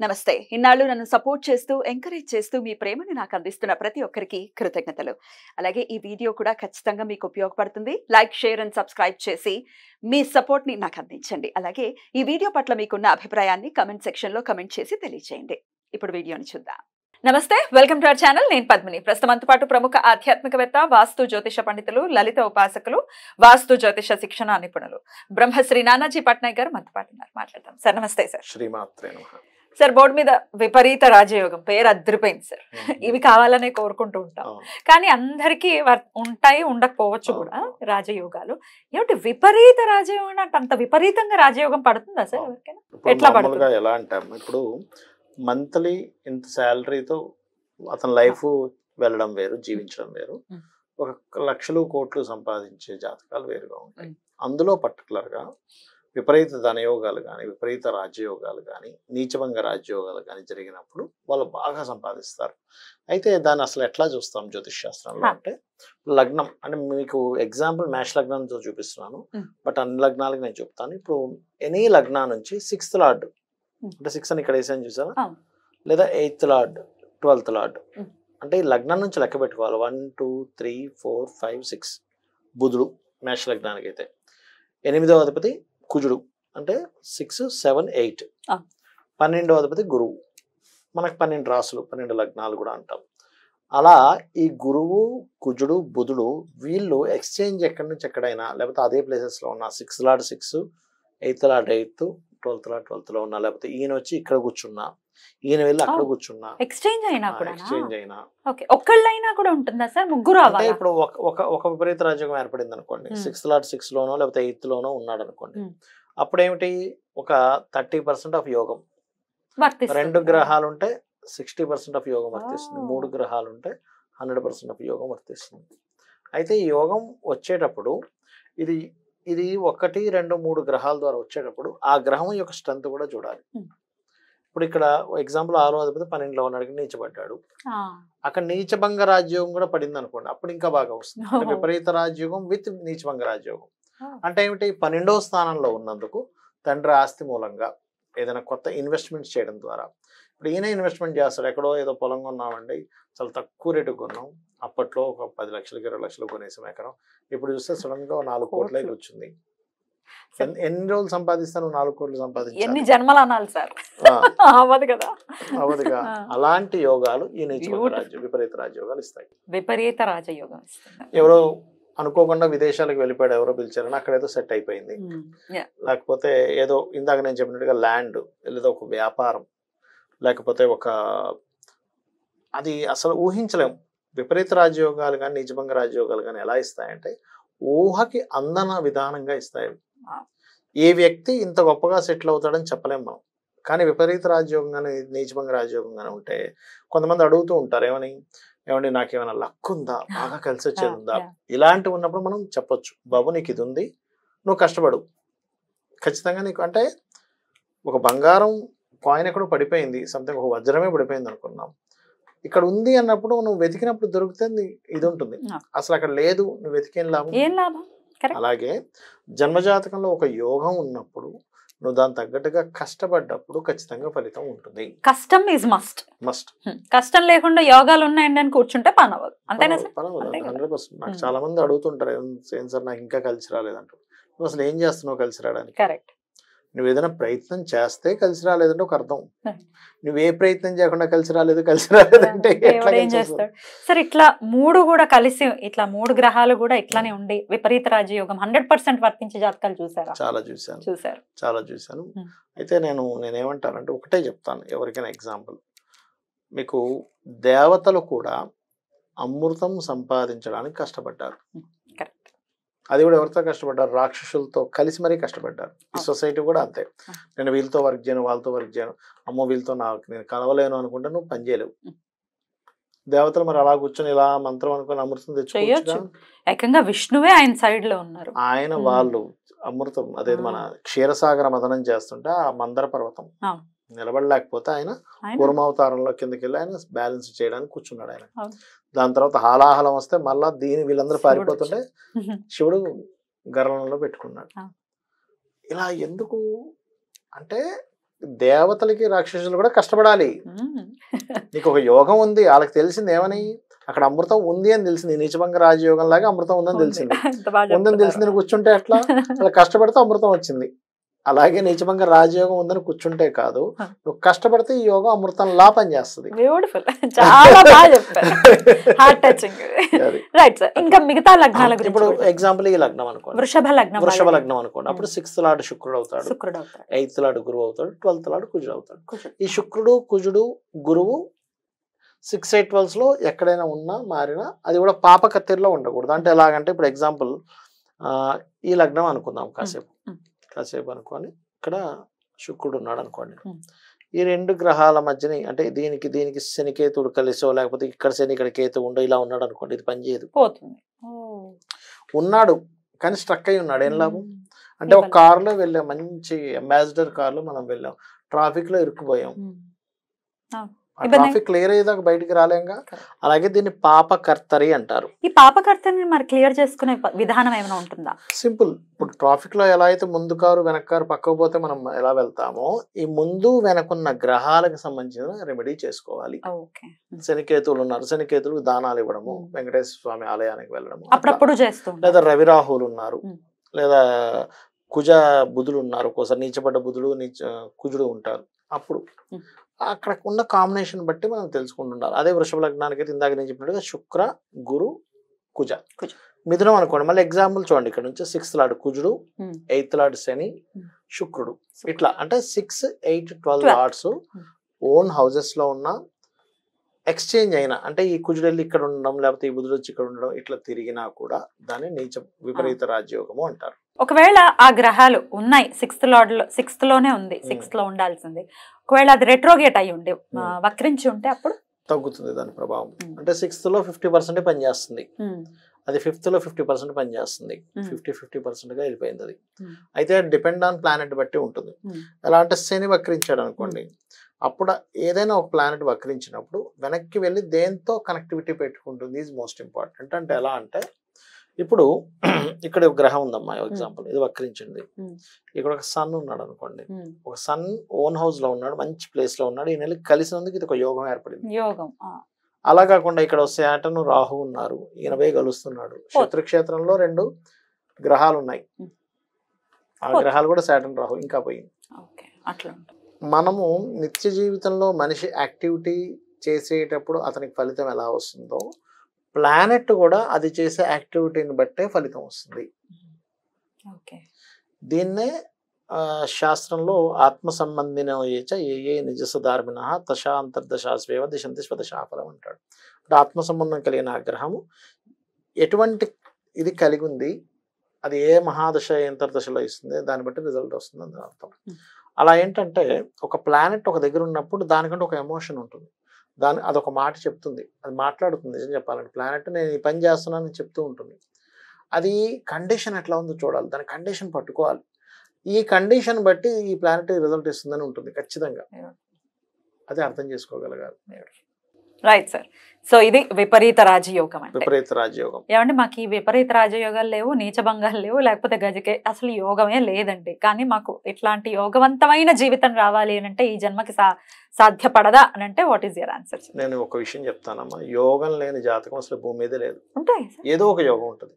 నమస్తే. ఇన్నాళ్ళు నన్ను సపోర్ట్ చేస్తూ, ఎంకరేజ్ చేస్తూ మీ ప్రేమని నాకు అందిస్తున్న ప్రతి ఒక్కరికి కృతజ్ఞతలు. అలాగే ఈ వీడియో కూడా ఖచ్చితంగా మీకు ఉపయోగపడుతుంది. లైక్, షేర్ అండ్ సబ్స్క్రైబ్ చేసి మీ సపోర్ట్‌ని నాకు అందించండి. అలాగే ఈ వీడియో పట్ల మీకున్న అభిప్రాయాన్ని కామెంట్ సెక్షన్‌లో కామెంట్ చేసి తెలియజేయండి. ఇప్పుడు వీడియోని చూద్దాం. నమస్తే, వెల్కమ్ టు అవర్ ఛానల్. నేను పద్మిని. ప్రస్తుతంతో పాటు ప్రముఖ ఆధ్యాత్మికవేత్త, వాస్తు జ్యోతిష పండితులు, లలిత ఉపాసకులు, వాస్తు జ్యోతిష శిక్షణ నిపుణులు బ్రహ్మశ్రీ నానాజీ పట్నాయక్ గారు మనతో పాటు ఉన్నారు. మాట్లాడదాం సార్. నమస్తే సార్. శ్రీమాత్రే నమః. సార్, బోర్డు మీద విపరీత రాజయోగం పేరు అద్దరిపోయింది సార్. ఇవి కావాలనే కోరుకుంటూ ఉంటాం, కానీ అందరికీ ఉంటాయి, ఉండకపోవచ్చు కూడా రాజయోగాలు. ఏమిటి విపరీత రాజయోగం అంటే అంత విపరీతంగా రాజయోగం పడుతుందా సార్ ఎవరికైనా? ఎట్లా పడుతుందా? ఎలా అంటాం, ఇప్పుడు మంత్లీ ఇంత శాలరీతో అతని లైఫ్ వెళ్ళడం వేరు, జీవించడం వేరు. ఒక లక్షలు కోట్లు సంపాదించే జాతకాలు వేరుగా ఉంటాయి. అందులో పర్టికులర్ గా విపరీత ధనయోగాలు కానీ, విపరీత రాజ్యయోగాలు కానీ, నీచభంగ రాజ్యయోగాలు కానీ జరిగినప్పుడు వాళ్ళు బాగా సంపాదిస్తారు. అయితే దాన్ని అసలు ఎట్లా చూస్తాం జ్యోతిష్ శాస్త్రంలో అంటే, లగ్నం అంటే మీకు ఎగ్జాంపుల్ మేష లగ్నంతో చూపిస్తున్నాను, బట్ అన్ని లగ్నాలకు నేను చెప్తాను. ఇప్పుడు ఎనీ లగ్నా నుంచి 6th లార్డ్ అంటే 6 అని ఇక్కడ వేసాను చూసారా, లేదా 8th లార్డ్, 12th లార్డ్ అంటే ఈ లగ్నం నుంచి లెక్క పెట్టుకోవాలి. 1 2 3 4 5 6 బుధుడు మేష లగ్నానికి అయితే. 8వ అధిపతి కుజుడు అంటే 6 7 8. 12వ అధిపతి గురువు. మనకు 12 రాసులు, 12 లగ్నాలు కూడా అంటాం. అలా ఈ గురువు, కుజుడు, బుధుడు వీళ్ళు ఎక్స్చేంజ్ ఎక్కడి నుంచి ఎక్కడైనా, లేకపోతే అదే ప్లేసెస్లో ఉన్న 6th lord 6, 8th lord 8, 12th lord 12th లో ఉన్నా, లేకపోతే ఈయన వచ్చి ఇక్కడ కూర్చున్నా, ఈయన వెళ్ళి అక్కడ కూర్చున్నా, ఎక్స్చేంజ్ అయినా కూడా ఎక్స్చేంజ్ అయినా ఒక్కళ్ళైనా కూడా ఉంటుందా సార్? ముగ్గురు అంటే ఇప్పుడు ఒక విపరీత రాజ్యం ఏర్పడింది అనుకోండి, 6th లార్డ్ 6 లోనో లేకపోతే 8th లోనో ఉన్నాడు అనుకోండి, అప్పుడేమిటి ఒక 30% ఆఫ్ యోగం. 2 గ్రహాలు ఉంటే 60% ఆఫ్ యోగం వర్తిస్తుంది. 3 గ్రహాలు ఉంటే 100% ఆఫ్ యోగం వర్తిస్తుంది. అయితే ఈ యోగం వచ్చేటప్పుడు ఇది 1 2 3 గ్రహాల ద్వారా వచ్చేటప్పుడు ఆ గ్రహం యొక్క స్ట్రెంత్ కూడా చూడాలి. ఇప్పుడు ఇక్కడ ఎగ్జాంపుల్ 6వ అధిపతి 12లో ఉన్నాడు, నీచబడ్డాడు. అక్కడ నీచభంగ రాజ్యోగం కూడా పడింది అనుకోండి, అప్పుడు ఇంకా బాగా వస్తుంది. అంటే విపరీత రాజ్యోగం విత్ నీచభంగ రాజ్యోగం అంటే ఏమిటి, 12వ స్థానంలో ఉన్నందుకు తండ్రి ఆస్తి మూలంగా ఏదైనా కొత్త ఇన్వెస్ట్మెంట్స్ చేయడం ద్వారా. ఇప్పుడు ఈయన ఇన్వెస్ట్మెంట్ చేస్తాడు, ఎక్కడో ఏదో పొలం కొన్నామండి, చాలా తక్కువ రేటుకు కొన్నాం, అప్పట్లో ఒక 10 లక్షలకి 20 లక్షలు కొనేసాం ఎకరం. ఇప్పుడు చూస్తే సడన్ గా 4 కోట్లకి వచ్చింది. ఎన్ని రోజులు సంపాదిస్తాను 4 కోట్లు సంపాదించాను, ఎన్ని జన్మలు అనాలి సార్, అవ్వదు కదా. అవదుగా. అలాంటి యోగాలు ఈ నీచభంగ రాజ్యం, విపరీత రాజ్యోగాలు ఇస్తాయి. విపరీత రాజయోగం ఎవరో అనుకోకుండా విదేశాలకు వెళ్ళిపోయాడు, ఎవరో పిలిచారని అక్కడ ఏదో సెట్ అయిపోయింది, లేకపోతే ఏదో ఇందాక నేను చెప్పినట్టుగా ల్యాండ్, లేదా ఒక వ్యాపారం, లేకపోతే అది అసలు ఊహించలేము. విపరీత రాజ్యోగాలు కానీ, నీచభంగ రాజ్యోగాలు కానీ ఎలా ఇస్తాయంటే ఊహకి అందన విధానంగా ఇస్తాయి. ఏ వ్యక్తి ఇంత గొప్పగా సెటిల్ అవుతాడని చెప్పలేము మనం. కానీ విపరీత రాజ్యోగం కానీ, నీచభంగ రాజ్యోగం కానీ ఉంటే కొంతమంది అడుగుతూ ఉంటారు, ఏమండి నాకేమైనా లక్ ఉందా, బాగా కలిసి వచ్చేది ఉందా? ఇలాంటివి ఉన్నప్పుడు మనం చెప్పొచ్చు, బాబు నీకు ఇది ఉంది, నువ్వు కష్టపడు, ఖచ్చితంగా నీకు. అంటే ఒక బంగారం కాయిన్ ఎక్కడో పడిపోయింది, సంథింగ్ ఒక వజ్రమే పడిపోయింది అనుకున్నాం, ఇక్కడ ఉంది అన్నప్పుడు నువ్వు వెతికినప్పుడు దొరికితే ఇది ఉంటుంది. అసలు అక్కడ లేదు, నువ్వు వెతికేం లాభం. అలాగే జన్మజాతకంలో ఒక యోగం ఉన్నప్పుడు నువ్వు దాని తగ్గట్టుగా కష్టపడ్డప్పుడు ఖచ్చితంగా ఫలితం ఉంటుంది. కష్టం ఈజ్ మస్ట్. కష్టం లేకుండా యోగాలు ఉన్నాయండి అని కూర్చుంటే పని అవ్వదు. అంతేనా సార్? 100%. నాకు చాలా మంది అడుగుతుంటారు, ఏం సార్ నాకు ఇంకా కలిసి రాలేదంటారు. నువ్వు అసలు ఏం చేస్తున్నావు కలిసి రావడానికి? కరెక్ట్. నువ్వు ఏదైనా ప్రయత్నం చేస్తే కలిసి రాలేదంటే ఒక అర్థం. నువ్వు ఏ ప్రయత్నం చేయకుండా కలిసి రాలేదంటే ఏం చేస్తాడు సార్? ఇట్లా 3 కూడా కలిసి, ఇట్లా 3 గ్రహాలు కూడా ఇట్లానే ఉండి విపరీత రాజయోగం 100% వర్తించే జాతకాలు చూసారా? చాలా చూశాను. అయితే నేనేమంటానంటే ఒకటే చెప్తాను ఎవరికైనా ఎగ్జాంపుల్. మీకు దేవతలు కూడా అమృతం సంపాదించడానికి కష్టపడ్డారు. అది కూడా ఎవరితో కష్టపడ్డారు? రాక్షసులతో కలిసి మరీ కష్టపడ్డారు. ఈ సొసైటీ కూడా అంతే. నేను వీళ్ళతో వర్క్ చేయను, వాళ్ళతో వర్క్ చేయను, అమ్మో వీళ్ళతో నేను కలవలేను అనుకుంటే నువ్వు పని చేయలేవు. దేవతలు మరి అలా కూర్చొని ఇలా మంత్రం అనుకుని అమృతం తెచ్చుకోవచ్చు. ఏకంగా విష్ణువే ఆయన సైడ్ లో ఉన్నారు. ఆయన వాళ్ళు అమృతం అదే మన క్షీరసాగర మదనం చేస్తుంటే ఆ మందర పర్వతం నిలబడలేకపోతే ఆయన కూర్మావతారంలో కిందకి వెళ్ళి ఆయన బ్యాలెన్స్ చేయడానికి కూర్చున్నాడు ఆయన. దాని తర్వాత హాలాహలం వస్తే మళ్ళా వీళ్ళందరూ పారిపోతుంటే శివుడు గర్వంలో పెట్టుకున్నాడు. ఇలా ఎందుకు అంటే దేవతలకి రాక్షసులు కూడా కష్టపడాలి. నీకు ఒక యోగం ఉంది, వాళ్ళకి తెలిసింది ఏమని, అక్కడ అమృతం ఉంది అని తెలిసింది. నీచభంగ రాజయోగం లాగా అమృతం ఉందని తెలిసింది. ఉందని తెలిసింది నువ్వు కూర్చుంటే ఎట్లా, అలా కష్టపడితే అమృతం వచ్చింది. అలాగే నీచభంగ రాజయోగం ఉందని కూర్చుంటే కాదు, నువ్వు కష్టపడితే ఈ యోగం అమృతంలా పనిచేస్తుంది. బ్యూటిఫుల్, చాలా బాగా చెప్పారు, హార్ట్ టచింగ్. రైట్ సార్, ఇంకా మిగతా లగ్నాల గురించి ఇప్పుడు ఎగ్జాంపుల్ ఈ లగ్నం అనుకోండి, వృషభ లగ్నం అనుకోండి. అప్పుడు 6th లార్డ్ శుక్రుడు అవుతాడు, 8th లార్డ్ గురువు అవుతాడు, 12th లార్డ్ కుజుడు అవుతాడు. ఈ శుక్రుడు, కుజుడు, గురువు 6, 8, 12 లో ఎక్కడైనా ఉన్నా మారినా అది కూడా పాప కత్తెరలో ఉండకూడదు. అంటే ఎలాగంటే ఇప్పుడు ఎగ్జాంపుల్ ఈ లగ్నం అనుకుందాం కాసేపు అనుకోని, ఇక్కడ శుక్రుడు ఉన్నాడు అనుకోండి. ఈ 2 గ్రహాల మధ్యని, అంటే దీనికి శనికేతుడు కలిసో లేకపోతే ఇక్కడ శని ఇక్కడ కేతు ఉండో ఇలా ఉన్నాడు అనుకోండి, ఇది పనిచేయదు. ఉన్నాడు కానీ స్ట్రక్ అయి ఉన్నాడు, ఏం లాభం? అంటే ఒక కారులో వెళ్ళాం, మంచి అంబాసిడర్ కార్లో మనం వెళ్ళాం, ట్రాఫిక్ లో ఇరుక్కుపోయాం, ట్రాఫిక్ క్లియర్ అయ్యేదాకా బయటికి రాలేంగా. అలాగే దీన్ని పాపకర్తరి అంటారు. ఈ పాపకర్తని మరి క్లియర్ చేసుకునే విధానం ఏమైనా ఉంటుందా? సింపుల్. ఇప్పుడు ట్రాఫిక్ లో ఎలా అయితే ముందు కారు వెనక కారు పక్కకు పోతే మనం ఎలా వెళ్తామో, ఈ ముందు వెనకున్న గ్రహాలకు సంబంధించిన రెమెడీ చేసుకోవాలి. శనికేతువులు ఉన్నారు, శనికేతువులకు దానాలు ఇవ్వడము, వెంకటేశ్వర స్వామి ఆలయానికి వెళ్ళడము అప్పుడప్పుడు చేస్తూ, లేదా రవిరాహులు ఉన్నారు, లేదా కుజ బుధులు ఉన్నారు, ఒక్కోసారి నీచబడ్డ బుధుడు కుజుడు ఉంటారు. అప్పుడు అక్కడ ఉన్న కాంబినేషన్ బట్టి మనం తెలుసుకుంటుండాలి. అదే వృషభ లగ్నానికి అయితే ఇందాక నేను చెప్పినట్టుగా శుక్ర, గురు, కుజ. మిథునం అనుకోండి, మళ్ళీ ఎగ్జాంపుల్ చూడండి, ఇక్కడ నుంచి 6th లార్డ్ కుజుడు, 8th లార్డ్ శని, శుక్రుడు, ఇట్లా అంటే 6, 8, 12 లార్డ్స్ ఓన్ హౌసెస్ లో ఉన్న ఎక్స్చేంజ్ అయినా, అంటే ఈ కుజుడు వెళ్ళి ఇక్కడ ఉండడం లేకపోతే ఈ బుధుడు వచ్చి ఇక్కడ ఉండడం ఇట్లా తిరిగినా కూడా దాన్ని నీచ విపరీత రాజయోగము అంటారు. ఒకవేళ ఆ గ్రహాలు ఉన్నాయి 6th లోనే ఉంది, 6th లో ఉండాల్సింది, ఒకవేళ అది రెట్రోగేట్ అయి ఉండి వక్రించి ఉంటే అప్పుడు తగ్గుతుంది దాని ప్రభావం. అంటే 6th లో 50% పనిచేస్తుంది, అది 5th లో 50% పనిచేస్తుంది, 50% గా వెళ్ళిపోయింది అది. అయితే డిపెండ్ ఆన్ ప్లానెట్ బట్టి ఉంటుంది. ఎలా అంటే శని వక్రించాడు అనుకోండి, అప్పుడు ఏదైనా ఒక ప్లానెట్ వక్రించినప్పుడు వెనక్కి వెళ్ళి దేంతో కనెక్టివిటీ పెట్టుకుంటుంది ఈజ్ మోస్ట్ ఇంపార్టెంట్. అంటే ఎలా అంటే ఇప్పుడు ఇక్కడ ఒక గ్రహం ఉందమ్మా, ఎగ్జాంపుల్ ఇది వక్రించింది, ఇక్కడ ఒక సన్ ఉన్నాడు అనుకోండి, ఒక సన్ ఓన్ హౌస్ లో ఉన్నాడు, మంచి ప్లేస్ లో ఉన్నాడు, ఈ నెల కలిసినందుకు ఇది ఒక యోగం ఏర్పడింది. అలా కాకుండా ఇక్కడ శాటర్న్, రాహు ఉన్నారు, ఈయన పోయి కలుస్తున్నాడు, శత్రుక్షేత్రంలో 2 గ్రహాలు ఉన్నాయి, ఆ గ్రహాలు కూడా శాటర్న్, రాహు ఇంకా పోయింది. మనము నిత్య జీవితంలో మనిషి యాక్టివిటీ చేసేటప్పుడు అతనికి ఫలితం ఎలా వస్తుందో, ప్లానెట్ కూడా అది చేసే యాక్టివిటీని బట్టే ఫలితం వస్తుంది. దీన్నే శాస్త్రంలో ఆత్మ సంబంధిన ఏ నిజసధార్మిన తశాంతర్దశాస్వేవ దిశంతి స్వదశాఫలం అంటాడు. అంటే ఆత్మ సంబంధం కలిగిన గ్రహము ఎటువంటి ఇది కలిగి ఉంది, అది ఏ మహాదశ అంతర్దశలో ఇస్తుంది, దాన్ని బట్టి రిజల్ట్ వస్తుంది అని అర్థం. అలా ఏంటంటే ఒక ప్లానెట్ ఒక దగ్గర ఉన్నప్పుడు దానికంటే ఒక ఎమోషన్ ఉంటుంది, అదొక మాట చెప్తుంది, అది మాట్లాడుతుంది. నిజం చెప్పాలంటే ప్లానెట్ నేను ఈ పని చేస్తున్నానని చెప్తూ ఉంటుంది. అది కండిషన్ ఎట్లా ఉందో చూడాలి, దాని కండిషన్ పట్టుకోవాలి, ఈ కండిషన్ బట్టి ఈ ప్లానెట్ రిజల్ట్ ఇస్తుందని ఉంటుంది ఖచ్చితంగా, అది అర్థం చేసుకోగలగాలి. Right sir. సో ఇది విపరీత రాజయోగం. అంటే విపరీత రాజయోగం ఏమంటే మాకు ఈ విపరీత రాజయోగాలు లేవు, నీచభంగాలు లేవు, లేకపోతే గజకే అసలు యోగమే లేదండి, కానీ మాకు ఇట్లాంటి యోగవంతమైన జీవితం రావాలి అని అంటే ఈ జన్మకి సాధ్యపడదా అని అంటే వాట్ ఈస్ యువర్ ఆన్సర్? నేను ఒక విషయం చెప్తానమ్మా, యోగం లేని జాతకం అసలు భూమి మీదే లేదు. ఉంటాయి, ఏదో ఒక యోగం ఉంటుంది.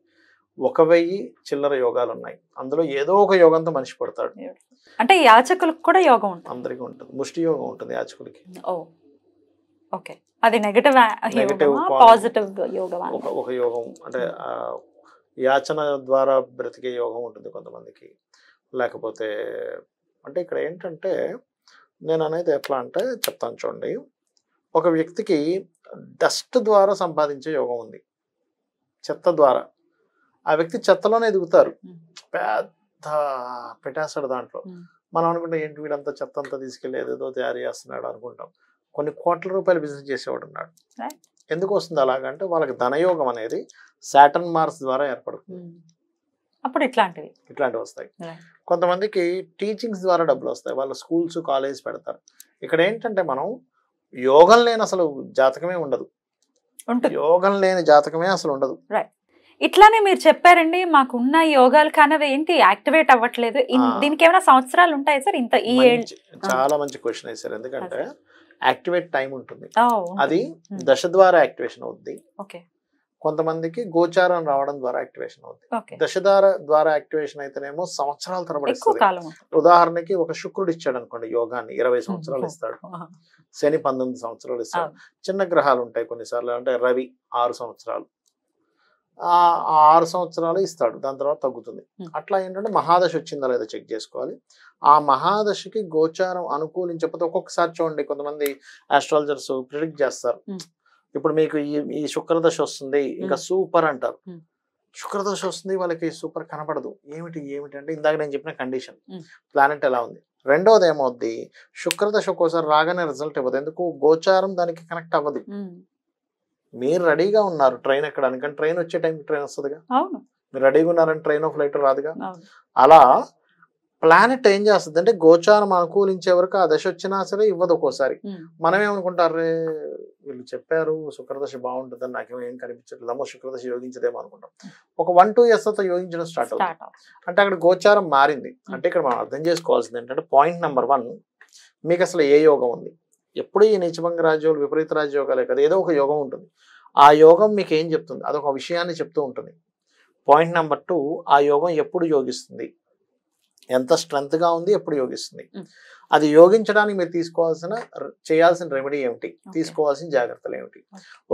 1000 చిల్లర యోగాలు ఉన్నాయి, అందులో ఏదో ఒక యోగంతో మనిషి పడతాడు. అంటే యాచకులకు కూడా యోగం ఉంటుంది? అందరికీ ఉంటుంది. ముష్టి యోగం ఉంటుంది యాచకులకి. ఓకే, అది నెగటివ్ పాజిటివ్ యోగం? ఒక యోగం అంటే యాచన ద్వారా బ్రతికే యోగం ఉంటుంది కొంతమందికి. లేకపోతే అంటే ఇక్కడ ఏంటంటే నేను అనేది ఎట్లా అంటే చెప్తాను చూడండి, ఒక వ్యక్తికి డస్ట్ ద్వారా సంపాదించే యోగం ఉంది, చెత్త ద్వారా. ఆ వ్యక్తి చెత్తలోనే ఎదుగుతారు, పెద్ద పెట్టేస్తాడు దాంట్లో. మనం అనుకుంటే ఏంటి వీడంతా చెత్త అంతా తీసుకెళ్ళి ఏదేదో తయారు చేస్తున్నాడు అనుకుంటాం. కొన్ని కోట్ల రూపాయలు బిజినెస్ చేసేవాడు ఉన్నాడు. ఎందుకు వస్తుంది అలాగంటే వాళ్ళకి ధనయోగం అనేది సాటర్న్ మార్స్ ద్వారా ఏర్పడుతుంది. అప్పుడు ఇట్లాంటివి వస్తాయి. కొంతమందికి టీచింగ్స్ ద్వారా డబ్బులు వస్తాయి, వాళ్ళు స్కూల్స్ కాలేజ్ పెడతారు. ఇక్కడ ఏంటంటే మనం యోగం లేని అసలు జాతకమే ఉండదు, యోగం లేని జాతకమే అసలు ఉండదు. ఇట్లానే మీరు చెప్పారండి మాకున్న యోగాలు కానీ అవి ఏంటి యాక్టివేట్ అవ్వట్లేదు. దీనికి ఏమైనా సంవత్సరాలు ఉంటాయి సార్? ఇంత ఈ చాలా మంచి క్వశ్చన్ వేసారు. ఎందుకంటే యాక్టివేట్ టైం ఉంటుంది, అది దశ ద్వారా యాక్టివేషన్ అవుద్ది. కొంతమందికి గోచారం రావడం ద్వారా యాక్టివేషన్ అవుతుంది. దశ ద్వారా యాక్టివేషన్ అయితేనేమో సంవత్సరాల తరబడి ఇస్తుంది. ఉదాహరణకి ఒక శుక్రుడు ఇచ్చాడు అనుకోండి యోగాన్ని, 20 సంవత్సరాలు ఇస్తాడు. శని 19 సంవత్సరాలు ఇస్తాడు. చిన్న గ్రహాలు ఉంటాయి కొన్నిసార్లు, అంటే రవి 6 సంవత్సరాలు, ఆ 6 సంవత్సరాలు ఇస్తాడు, దాని తర్వాత తగ్గుతుంది. అట్లా ఏంటంటే మహాదశ వచ్చిందా లేదా చెక్ చేసుకోవాలి. ఆ మహాదశకి గోచారం అనుకూలించకపోతే ఒక్కొక్కసారి చూడండి, కొంతమంది ఆస్ట్రాలజర్స్ ప్రిడిక్ట్ చేస్తారు, ఇప్పుడు మీకు ఈ శుక్రదశ వస్తుంది ఇంకా సూపర్ అంటారు. శుక్రదశ వస్తుంది, వాళ్ళకి సూపర్ కనపడదు. ఏమిటి అంటే ఇందాక నేను చెప్పిన కండిషన్, ప్లానెట్ ఎలా ఉంది. రెండోది ఏమవుద్ది, శుక్రదశ ఒక్కోసారి రాగానే రిజల్ట్ ఇవ్వదు. ఎందుకు? గోచారం దానికి కనెక్ట్ అవ్వదు. మీరు రెడీగా ఉన్నారు ట్రైన్ ఎక్కడానికి, కానీ ట్రైన్ వచ్చే టైంకి ట్రైన్ వస్తుందిగా. మీరు రెడీగా ఉన్నారని ట్రైన్ ఫ్లైట్ రాదుగా. అలా ప్లానెట్ ఏం చేస్తుంది అంటే గోచారం అనుకూలించే వరకు ఆ దశ వచ్చినా సరే ఇవ్వదు ఒక్కోసారి. మనం ఏమనుకుంటారే వీళ్ళు చెప్పారు శుక్రదశ బాగుంటుందని, నాకేమో ఏం కనిపించట్లేదు, అమ్మో శుక్రదశ యోగించదేమో అనుకుంటాం. ఒక 1-2 years తర్వాత యోగించడం స్టార్ట్ అవుతుంది. అంటే అక్కడ గోచారం మారింది. అంటే ఇక్కడ మనం అర్థం చేసుకోవాల్సింది ఏంటంటే, పాయింట్ నెంబర్ 1, మీకు అసలు ఏ యోగం ఉంది. ఎప్పుడు ఈ నీచభంగ రాజయోగాలు, విపరీత రాజయోగాలే కదా, ఏదో ఒక యోగం ఉంటుంది. ఆ యోగం మీకు ఏం చెప్తుంది, అదొక విషయాన్ని చెప్తూ ఉంటుంది. పాయింట్ నెంబర్ 2, ఆ యోగం ఎప్పుడు యోగిస్తుంది, ఎంత స్ట్రెంగ్త్గా ఉంది, ఎప్పుడు యోగిస్తుంది, అది యోగించడానికి మీరు చేయాల్సిన రెమెడీ ఏమిటి, తీసుకోవాల్సిన జాగ్రత్తలు ఏమిటి.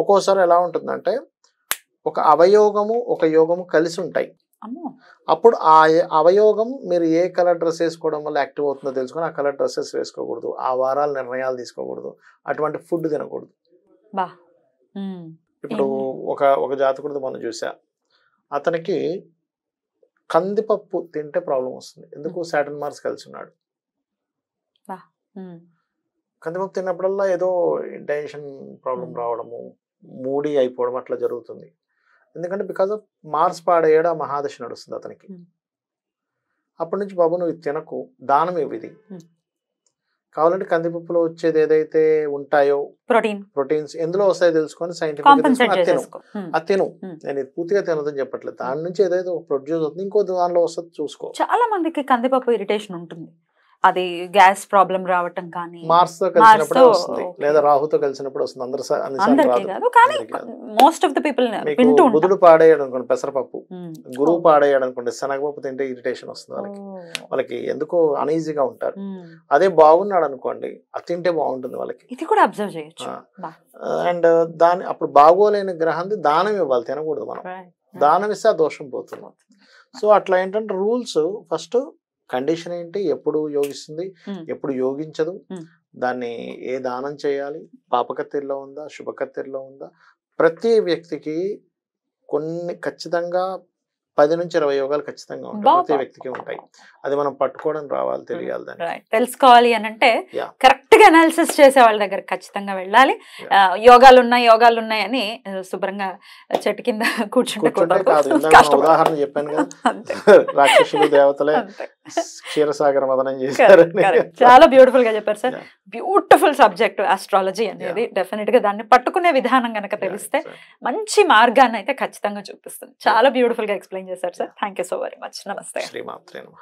ఒక్కోసారి ఎలా ఉంటుందంటే ఒక అవయోగము ఒక యోగము కలిసి ఉంటాయి. అప్పుడు ఆ అవయోగం మీరు ఏ కలర్ డ్రెస్ వేసుకోవడం వల్ల యాక్టివ్ అవుతుందో తెలుసుకొని ఆ కలర్ డ్రెస్సెస్ వేసుకోకూడదు, ఆ వారాల నిర్ణయాలు తీసుకోకూడదు, అటువంటి ఫుడ్ తినకూడదు. ఇప్పుడు ఒక జాతకుడిని మనం చూసా, అతనికి కందిపప్పు తింటే ప్రాబ్లం వస్తుంది. ఎందుకు? సాటర్న్ మార్స్ కలిసి ఉన్నాడు. కందిపప్పు తిన్నప్పుడల్లా ఏదో డైజెషన్ ప్రాబ్లం రావడము, మూడీ అయిపోవడం అట్లా జరుగుతుంది. ఎందుకంటే బికాస్ ఆఫ్ మార్స్ పాడేయడం, ఆ మహాదశ నడుస్తుంది అతనికి. అప్పటి నుంచి బాబు నువ్వు తినకు, దానం ఇవి. కావాలంటే కందిపప్పులో వచ్చేది ఏదైతే ఉంటాయో ప్రోటీన్స్ ఎందులో వస్తాయో తెలుసుకొని సైంటిఫిక్ అది తిను. నేను ఇది పూర్తిగా తినదని చెప్పట్లేదు, దాని నుంచి ఏదైతే ఒక ప్రొడ్యూస్ అవుతుంది ఇంకో దానిలో వస్తుంది చూసుకో. చాలా మందికి కందిపప్పు ఇరిటేషన్ ఉంటుంది, అది గ్యాస్ ప్రాబ్లం రావటం కానీ, మార్స్ తో కలిసినప్పుడు వస్తుంది లేదా రాహుతో కలిసినప్పుడు వస్తుంది. మోస్ట్ ఆఫ్ ద పీపుల్ బుధుడు పాడేయడం అనుకోండి పెసరపప్పు, గురువు పాడేయడం అనుకోండి శనగపప్పు తింటే ఇరిటేషన్ వస్తుంది వాళ్ళకి ఎందుకో అనీజీగా ఉంటారు. అదే బాగున్నాడు అనుకోండి అది తింటే బాగుంటుంది వాళ్ళకి. ఇది కూడా అబ్జర్వ్ చేయొచ్చు. అండ్ అప్పుడు బాగోలేని గ్రహాన్ని దానం ఇవ్వాలి, తినకూడదు మనం. దానం ఇస్తే ఆ దోషం పోతుంది. సో అట్లా ఏంటంటే రూల్స్, ఫస్ట్ కండిషన్ ఏంటి, ఎప్పుడు యోగిస్తుంది, ఎప్పుడు యోగించదు, దాన్ని ఏ దానం చేయాలి, పాపకత్తెరలో ఉందా శుభకత్తెరలో ఉందా. ప్రతి వ్యక్తికి కొన్ని ఖచ్చితంగా 10 నుంచి 20 యోగాలు ఖచ్చితంగా ఉంటాయి, ప్రతి వ్యక్తికి ఉంటాయి. అది మనం పట్టుకోవడం రావాలి, తెలియాలి, దాన్ని తెలుసుకోవాలి అని అంటే కరెక్ట్ గా అనాలిసిస్ చేసే వాళ్ళ దగ్గర ఖచ్చితంగా వెళ్ళాలి. యోగాలు ఉన్నాయని శుభ్రంగా చెట్టు కింద కూర్చుంటే కాదు. ఉదాహరణ చెప్పాను కదా, రాక్షసులు దేవతలే క్షీరసాగర మదనం చేశారు. చాలా బ్యూటిఫుల్ గా చెప్పారు సార్. బ్యూటిఫుల్ సబ్జెక్ట్ ఆస్ట్రాలజీ అనేది. డెఫినెట్ గా దాన్ని పట్టుకునే విధానం కనుక తెలిస్తే మంచి మార్గాన్ని అయితే ఖచ్చితంగా చూపిస్తుంది. చాలా బ్యూటిఫుల్ గా ఎక్స్ప్లెయిన్ చేశారు sir. Thank you so very much. నమస్తే. శ్రీమాత్రే నమః.